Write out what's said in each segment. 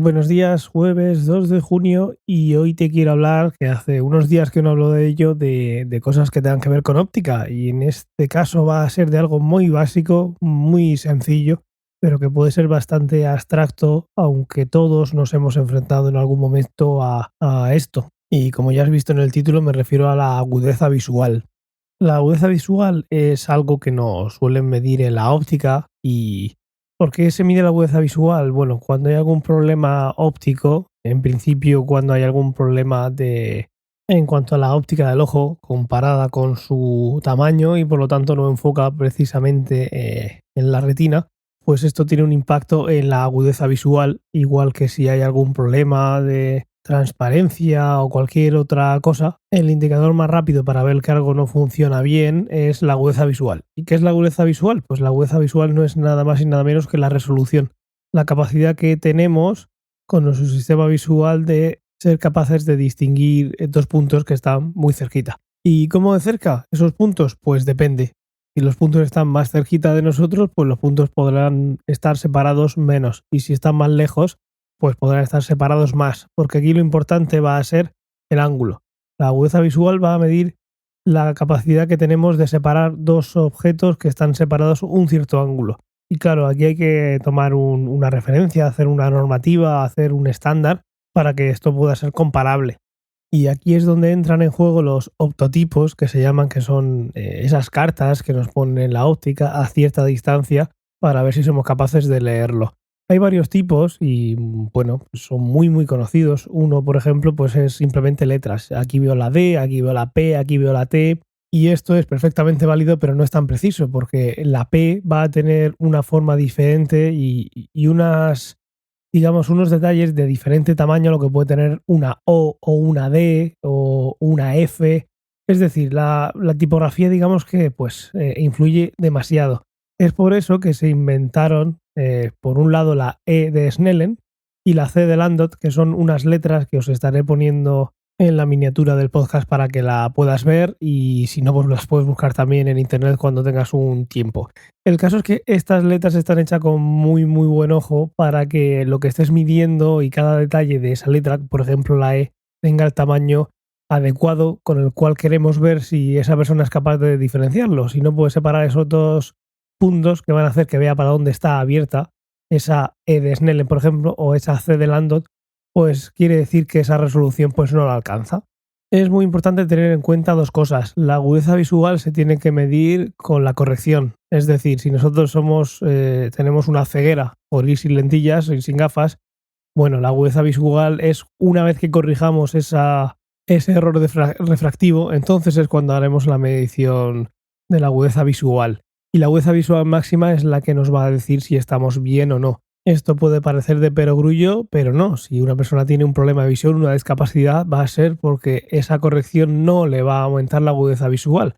Buenos días, jueves 2 de junio y hoy te quiero hablar, que hace unos días que no hablo de ello, de cosas que tengan que ver con óptica y en este caso va a ser de algo muy básico, muy sencillo, pero que puede ser bastante abstracto, aunque todos nos hemos enfrentado en algún momento a esto. Y como ya has visto en el título, me refiero a la agudeza visual. La agudeza visual es algo que nos suelen medir en la óptica. ¿Y por qué se mide la agudeza visual? Bueno, cuando hay algún problema óptico, en principio cuando hay algún problema en cuanto a la óptica del ojo comparada con su tamaño y por lo tanto no enfoca precisamente en la retina, pues esto tiene un impacto en la agudeza visual, igual que si hay algún problema de transparencia o cualquier otra cosa. El indicador más rápido para ver que algo no funciona bien es la agudeza visual. ¿Y qué es la agudeza visual? Pues la agudeza visual no es nada más y nada menos que la resolución, la capacidad que tenemos con nuestro sistema visual de ser capaces de distinguir dos puntos que están muy cerquita. ¿Y cómo de cerca esos puntos? Pues depende. Si los puntos están más cerquita de nosotros, pues los puntos podrán estar separados menos. Y si están más lejos, pues podrán estar separados más. Porque aquí lo importante va a ser el ángulo. La agudeza visual va a medir la capacidad que tenemos de separar dos objetos que están separados un cierto ángulo. Y claro, aquí hay que tomar una referencia, hacer una normativa, hacer un estándar para que esto pueda ser comparable. Y aquí es donde entran en juego los optotipos, que se llaman, que son esas cartas que nos ponen la óptica a cierta distancia para ver si somos capaces de leerlo. Hay varios tipos y, bueno, son muy conocidos. Uno, por ejemplo, pues es simplemente letras. Aquí veo la D, aquí veo la P, aquí veo la T. Y esto es perfectamente válido, pero no es tan preciso, porque la P va a tener una forma diferente y unas, digamos, unos detalles de diferente tamaño a lo que puede tener una O o una D o una F. Es decir, la tipografía, digamos que pues influye demasiado. Es por eso que se inventaron, por un lado, la E de Snellen y la C de Landot, que son unas letras que os estaré poniendo en la miniatura del podcast para que la puedas ver, y si no, pues las puedes buscar también en internet cuando tengas un tiempo. El caso es que estas letras están hechas con muy buen ojo para que lo que estés midiendo y cada detalle de esa letra, por ejemplo la E, tenga el tamaño adecuado con el cual queremos ver si esa persona es capaz de diferenciarlo. Si no, puedes separar esos dos puntos que van a hacer que vea para dónde está abierta esa E de Snellen, por ejemplo, o esa C de Landot, pues quiere decir que esa resolución pues no la alcanza. Es muy importante tener en cuenta dos cosas. La agudeza visual se tiene que medir con la corrección. Es decir, si nosotros tenemos una ceguera por ir sin lentillas y sin gafas, bueno, la agudeza visual es una vez que corrijamos ese error refractivo, entonces es cuando haremos la medición de la agudeza visual. Y la agudeza visual máxima es la que nos va a decir si estamos bien o no. Esto puede parecer de perogrullo, pero no. Si una persona tiene un problema de visión, una discapacidad, va a ser porque esa corrección no le va a aumentar la agudeza visual.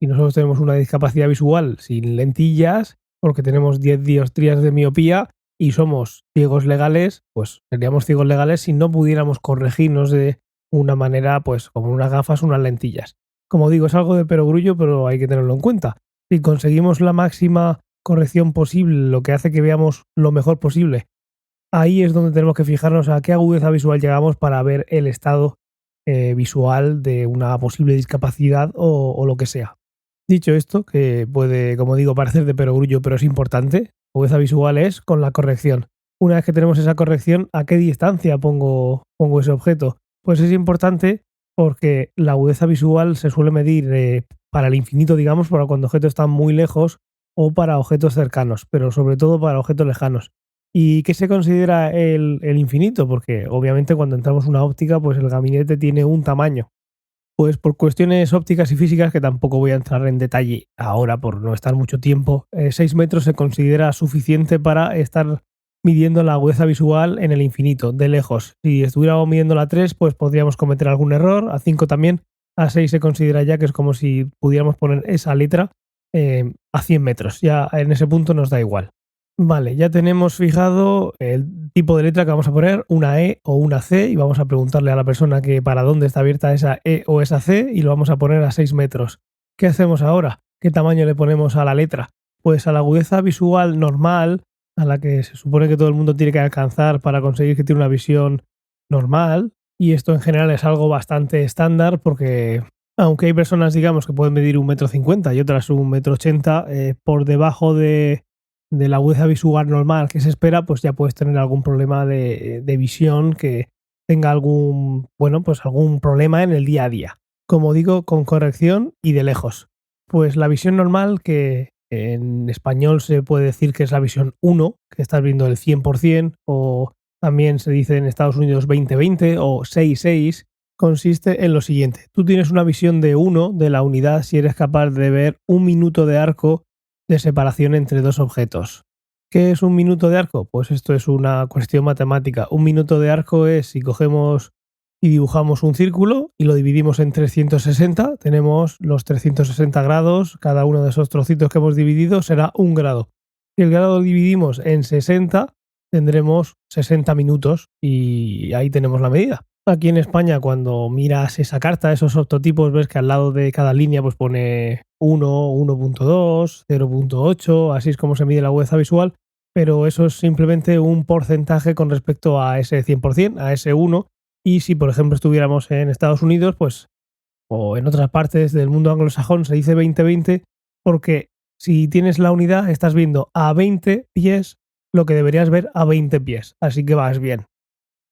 Si nosotros tenemos una discapacidad visual sin lentillas, porque tenemos 10 dioptrías de miopía y somos ciegos legales, pues seríamos ciegos legales si no pudiéramos corregirnos de una manera, pues como unas gafas, unas lentillas. Como digo, es algo de perogrullo, pero hay que tenerlo en cuenta. Si conseguimos la máxima corrección posible, lo que hace que veamos lo mejor posible, ahí es donde tenemos que fijarnos a qué agudeza visual llegamos para ver el estado visual de una posible discapacidad o lo que sea. Dicho esto, que puede, como digo, parecer de perogrullo, pero es importante, agudeza visual es con la corrección. Una vez que tenemos esa corrección, ¿a qué distancia pongo ese objeto? Pues es importante porque la agudeza visual se suele medir para el infinito, digamos, para cuando objetos están muy lejos o para objetos cercanos, pero sobre todo para objetos lejanos. ¿Y qué se considera el infinito? Porque obviamente cuando entramos en una óptica, pues el gabinete tiene un tamaño. Pues por cuestiones ópticas y físicas, que tampoco voy a entrar en detalle ahora por no estar mucho tiempo, 6 metros se considera suficiente para estar midiendo la agudeza visual en el infinito, de lejos. Si estuviéramos midiendo la 3, pues podríamos cometer algún error, a 5 también, a 6 se considera ya que es como si pudiéramos poner esa letra a 100 metros, ya en ese punto nos da igual. Vale, ya tenemos fijado el tipo de letra que vamos a poner, una E o una C, y vamos a preguntarle a la persona que para dónde está abierta esa E o esa C y lo vamos a poner a 6 metros. ¿Qué hacemos ahora? ¿Qué tamaño le ponemos a la letra? Pues a la agudeza visual normal a la que se supone que todo el mundo tiene que alcanzar para conseguir que tiene una visión normal. Y esto en general es algo bastante estándar porque aunque hay personas, digamos, que pueden medir 1,50 m y otras 1,80 m, por debajo de la agudeza visual normal que se espera, pues ya puedes tener algún problema de visión que tenga algún problema en el día a día. Como digo, con corrección y de lejos. Pues la visión normal, que en español se puede decir que es la visión 1, que estás viendo el 100%, o también se dice en Estados Unidos 20/20 o 6/6, consiste en lo siguiente. Tú tienes una visión de 1 de la unidad si eres capaz de ver 1 minuto de arco de separación entre dos objetos. ¿Qué es 1 minuto de arco? Pues esto es una cuestión matemática. 1 minuto de arco es si cogemos y dibujamos un círculo y lo dividimos en 360, tenemos los 360 grados, cada uno de esos trocitos que hemos dividido será 1 grado. Si el grado lo dividimos en 60, tendremos 60 minutos y ahí tenemos la medida. Aquí en España, cuando miras esa carta, esos octotipos, ves que al lado de cada línea pues pone 1, 1.2, 0.8, así es como se mide la agudeza visual, pero eso es simplemente un porcentaje con respecto a ese 100%, a ese 1, y si por ejemplo estuviéramos en Estados Unidos, pues, o en otras partes del mundo anglosajón se dice 20/20 porque si tienes la unidad estás viendo a 20 pies lo que deberías ver a 20 pies, así que vas bien.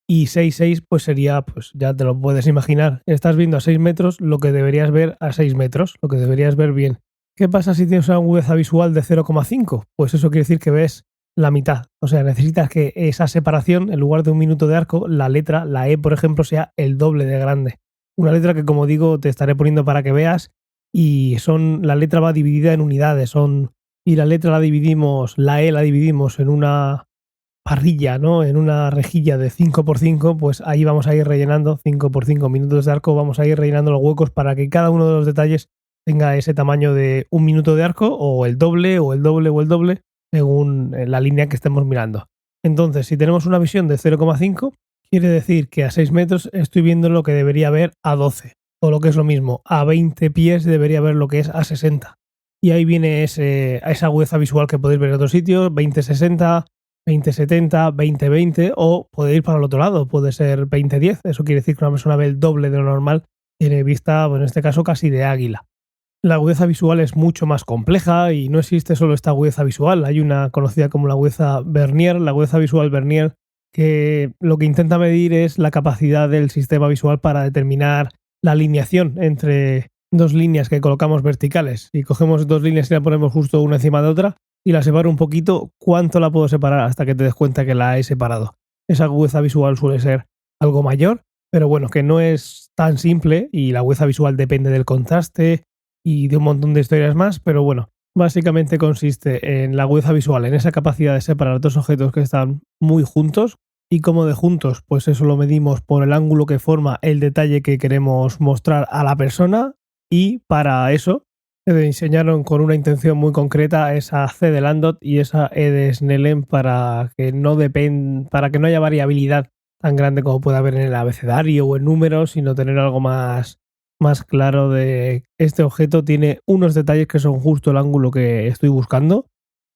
Y 6/6 pues sería, pues ya te lo puedes imaginar, estás viendo a 6 metros lo que deberías ver a 6 metros, lo que deberías ver bien. ¿Qué pasa si tienes una agudeza visual de 0,5? Pues eso quiere decir que ves la mitad. O sea, necesitas que esa separación, en lugar de 1 minuto de arco, la letra, la E, por ejemplo, sea el doble de grande. Una letra que, como digo, te estaré poniendo para que veas, y la letra va dividida en unidades, y la letra la E la dividimos en una parrilla, ¿no? En una rejilla de 5×5, pues ahí vamos a ir rellenando 5×5 minutos de arco, vamos a ir rellenando los huecos para que cada uno de los detalles tenga ese tamaño de 1 minuto de arco, o el doble, o el doble, o el doble, según la línea que estemos mirando. Entonces, si tenemos una visión de 0,5, quiere decir que a 6 metros estoy viendo lo que debería ver a 12, o lo que es lo mismo, a 20 pies debería ver lo que es a 60. Y ahí viene esa agudeza visual que podéis ver en otros sitios, 20/60, 20/70, 20/20, o puede ir para el otro lado, puede ser 20/10. Eso quiere decir que una persona ve el doble de lo normal, tiene vista, pues en este caso, casi de águila. La agudeza visual es mucho más compleja y no existe solo esta agudeza visual. Hay una conocida como la agudeza Vernier, la agudeza visual Vernier, que lo que intenta medir es la capacidad del sistema visual para determinar la alineación entre dos líneas que colocamos verticales. Si cogemos dos líneas y la ponemos justo una encima de otra y la separo un poquito, ¿cuánto la puedo separar hasta que te des cuenta que la he separado? Esa agudeza visual suele ser algo mayor, pero bueno, que no es tan simple, y la agudeza visual depende del contraste y de un montón de historias más, pero bueno, básicamente consiste en la agudeza visual, en esa capacidad de separar dos objetos que están muy juntos. Y como de juntos, pues eso lo medimos por el ángulo que forma el detalle que queremos mostrar a la persona, y para eso se diseñaron con una intención muy concreta esa C de Landot y esa E de Snellen para que no haya variabilidad tan grande como puede haber en el abecedario o en números, sino tener algo más claro de este objeto tiene unos detalles que son justo el ángulo que estoy buscando.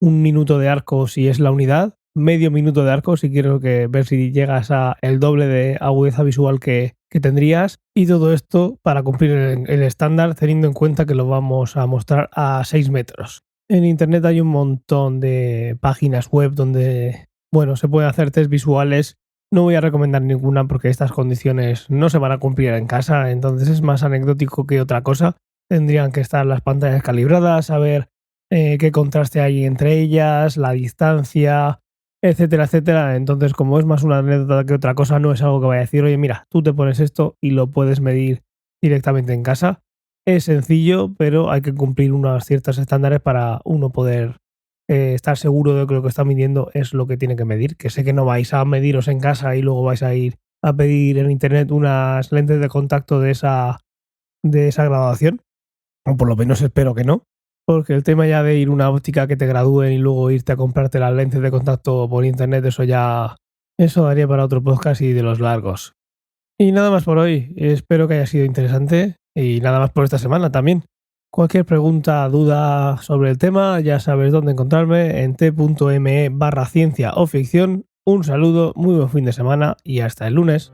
1 minuto de arco si es la unidad, medio minuto de arco si quiero ver si llegas a el doble de agudeza visual que tendrías, y todo esto para cumplir el estándar, teniendo en cuenta que lo vamos a mostrar a 6 metros. En internet hay un montón de páginas web donde, bueno, se pueden hacer test visuales. No voy a recomendar ninguna porque estas condiciones no se van a cumplir en casa, entonces es más anecdótico que otra cosa. Tendrían que estar las pantallas calibradas, saber qué contraste hay entre ellas, la distancia, etcétera, etcétera. Entonces, como es más una anécdota que otra cosa, no es algo que vaya a decir, oye, mira, tú te pones esto y lo puedes medir directamente en casa. Es sencillo, pero hay que cumplir unos ciertos estándares para uno poder estar seguro de que lo que está midiendo es lo que tiene que medir. Que sé que no vais a mediros en casa y luego vais a ir a pedir en internet unas lentes de contacto de esa graduación, o por lo menos espero que no, porque el tema ya de ir a una óptica que te gradúen y luego irte a comprarte las lentes de contacto por internet, eso daría para otro podcast y de los largos. Y nada más por hoy, espero que haya sido interesante, y nada más por esta semana también. Cualquier pregunta, duda sobre el tema, ya sabes dónde encontrarme en t.me/ciencia o ficción. Un saludo, muy buen fin de semana y hasta el lunes.